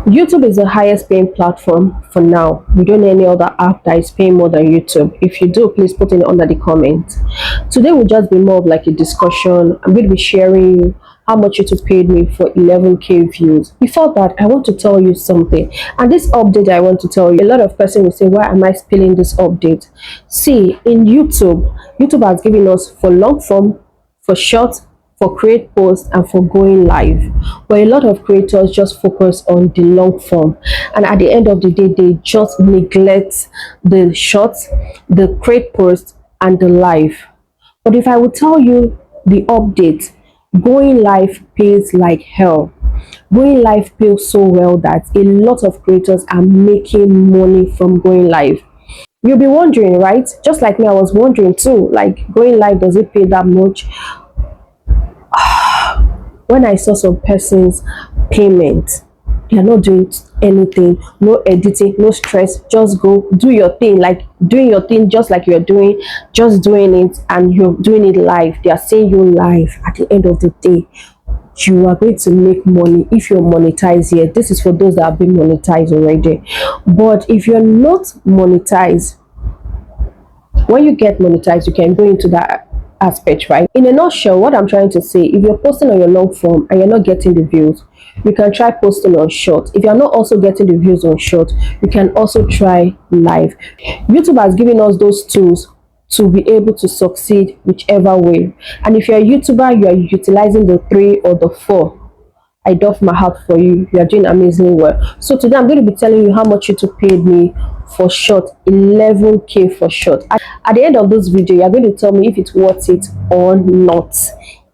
YouTube is the highest paying platform for now. We don't know any other app that is paying more than YouTube. If you do, please put it under the comment. Today will just be more of like a discussion. I'm going to be sharing you how much YouTube paid me for 11k views. Before that, I want to tell you something. And this update I want to tell you, a lot of person will say, why am I spilling this update? See, in YouTube has given us for long form, for short, for create posts, and for going live. But a lot of creators just focus on the long form, and at the end of the day they just neglect the shorts, the create posts, and the live. But if I would tell you the update, going live pays like hell. Going live pays so well that a lot of creators are making money from going live. You'll be wondering, right? Just like me, I was wondering too, like, going live, does it pay that much? When I saw some persons payment, they are not doing anything, no editing, no stress, just go do your thing, like doing your thing just like you're doing, just doing it, and you're doing it live. They are saying you live. At the end of the day, you are going to make money if you're monetized here. This is for those that have been monetized already. But if you're not monetized, when you get monetized, you can go into that aspect, right? In a nutshell, what I'm trying to say, if you're posting on your long form and you're not getting the views, you can try posting on short. If you're not also getting the views on short, you can also try live. YouTube has given us those tools to be able to succeed whichever way. And if you're a YouTuber, you are utilizing the 3 or the 4, I doff my hat for you. You are doing amazing work. So today I'm going to be telling you how much YouTube paid me for short, 11k for short. At the end of this video, you're going to tell me if it's worth it or not.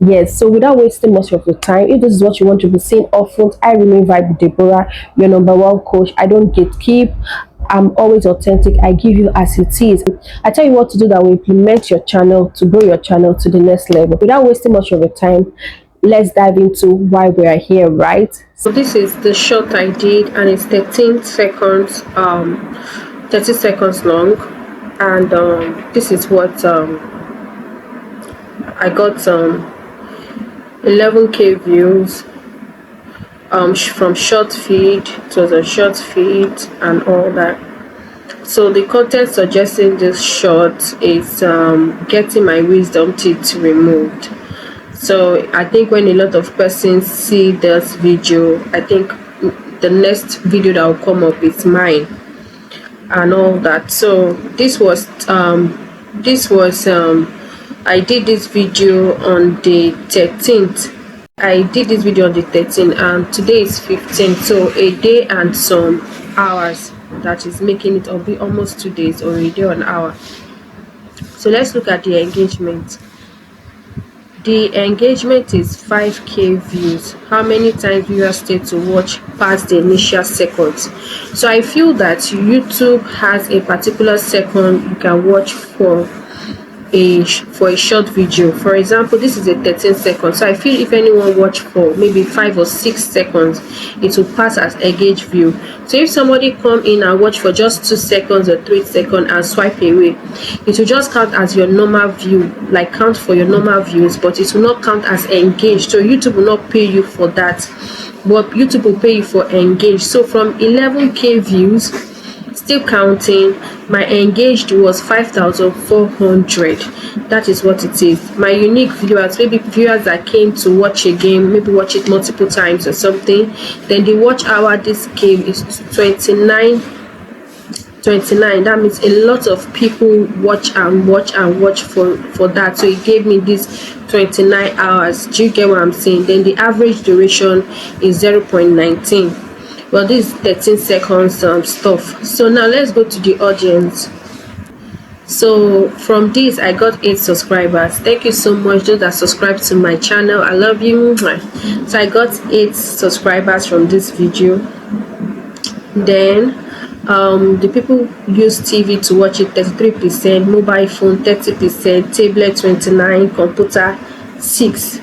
Yes, so without wasting much of your time, if this is what you want to be seeing often, I remain Vibe with Deborah, your number one coach. I don't gatekeep. I'm always authentic. I give you as it is. I tell you what to do that will implement your channel to grow your channel to the next level. Without wasting much of your time, let's dive into why we are here, right? So this is the short I did, and it's 13 seconds 30 seconds long, and this is what I got 11k views from short feed. It was a short feed and all that. So the content suggesting this short is getting my wisdom teeth removed. So I think when a lot of persons see this video, I think the next video that will come up is mine and all that. So this was I did this video on the 13th. I did this video on the 13th, and today is 15th, so a day and some hours. That is making it be almost 2 days, or a day and an hour. So let's look at the engagement. The engagement is 5k views. How many times viewers stay to watch past the initial seconds? So I feel that YouTube has a particular second you can watch for a short video. For example, this is a 13 seconds, so I feel if anyone watch for maybe 5 or 6 seconds, it will pass as engaged view. So if somebody come in and watch for just 2 seconds or 3 seconds and swipe away, it will just count as your normal view, like count for your normal views, but it will not count as engaged. So YouTube will not pay you for that, but YouTube will pay you for engaged. So from 11k views, still counting, my engaged was 5,400. That is what it is. My unique viewers, maybe viewers that came to watch a game, maybe watch it multiple times or something, then the watch hour this game is 29. That means a lot of people watch for that. So it gave me this 29 hours. Do you get what I'm saying? Then the average duration is 0.19. Well, this is 13 seconds stuff. So now let's go to the audience. So from this I got 8 subscribers. Thank you so much those that subscribe to my channel. I love you. So I got 8 subscribers from this video. Then the people use TV to watch it, 33%, mobile phone 30%, tablet 29%, computer 6%.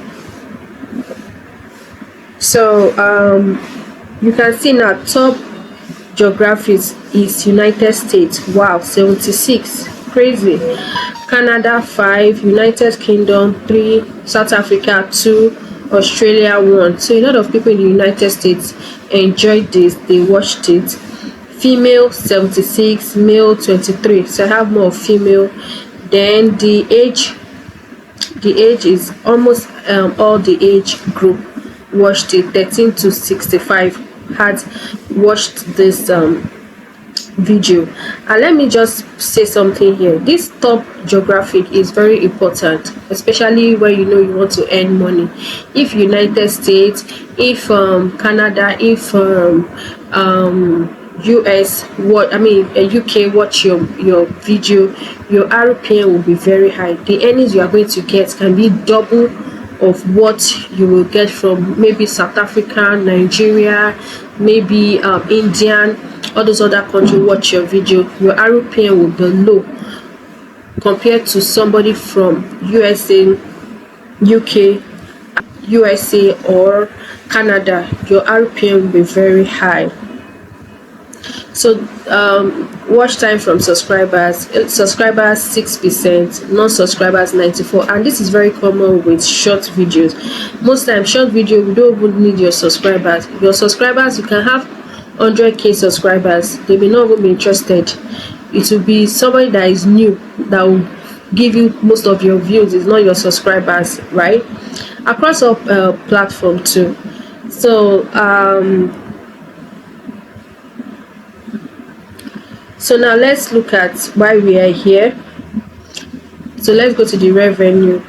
So you can see now top geographies is United States. Wow, 76, crazy. Canada 5, United Kingdom 3, South Africa 2, Australia 1. So a lot of people in the United States enjoyed this, they watched it. Female 76, male 23. So I have more female. Then the age is almost all the age group watched it. 13 to 65 had watched this video. And let me just say something here. This top geographic is very important, especially when you want to earn money. If United States, if Canada, if US, UK watch your video, your RPM will be very high. The earnings you are going to get can be double of what you will get from maybe South Africa, Nigeria, maybe Indian, all those other countries watch your video. Your RPM will be low compared to somebody from USA, UK, USA or Canada. Your RPM will be very high. So watch time from subscribers 6%, non-subscribers 94%, and this is very common with short videos. Most times short video, we don't even need your subscribers. You can have 100k subscribers, they may not even be interested. It will be somebody that is new that will give you most of your views. It's not your subscribers, right? Across all platform too. So now let's look at why we are here. So let's go to the revenue.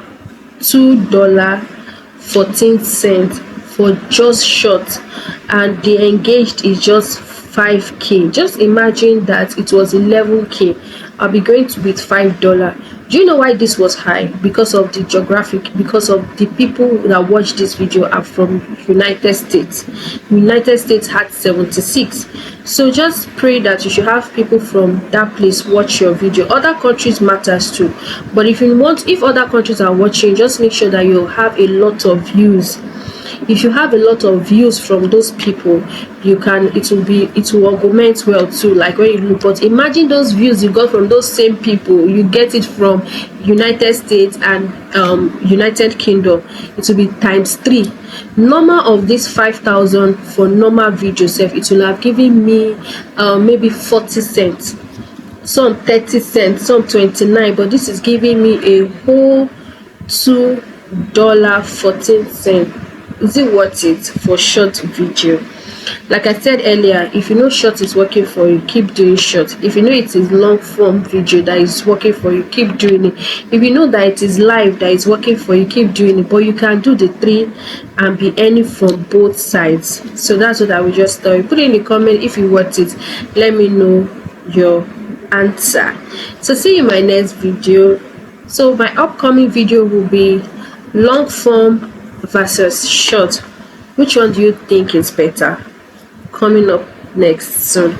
$2.14 for just short, and the engaged is just 5k. Just imagine that it was 11k. I'll be going to with $5. Do you know why this was high? Because of the geographic, because of the people that watch this video are from United States. United States had 76. So just pray that you should have people from that place watch your video. Other countries matters too, but if other countries are watching, just make sure that you have a lot of views. If you have a lot of views from those people, it will augment well too, like when you look. But imagine those views you got from those same people, you get it from United States and United Kingdom, it will be ×3. Normal of this 5,000 for normal video self, it will have given me maybe 40 cents, some 30 cents, some 29, but this is giving me a whole $2.14. Is it worth it for short video? Like I said earlier, if you know short is working for you, keep doing short. If you know it is long form video that is working for you, keep doing it. If you know that it is live that is working for you, keep doing it. But you can do the 3 and be earning from both sides. So that's what I will just tell you. Put in the comment if you want it. Let me know your answer. So see you in my next video. So my upcoming video will be long form versus short. Which one do you think is better? Coming up next soon.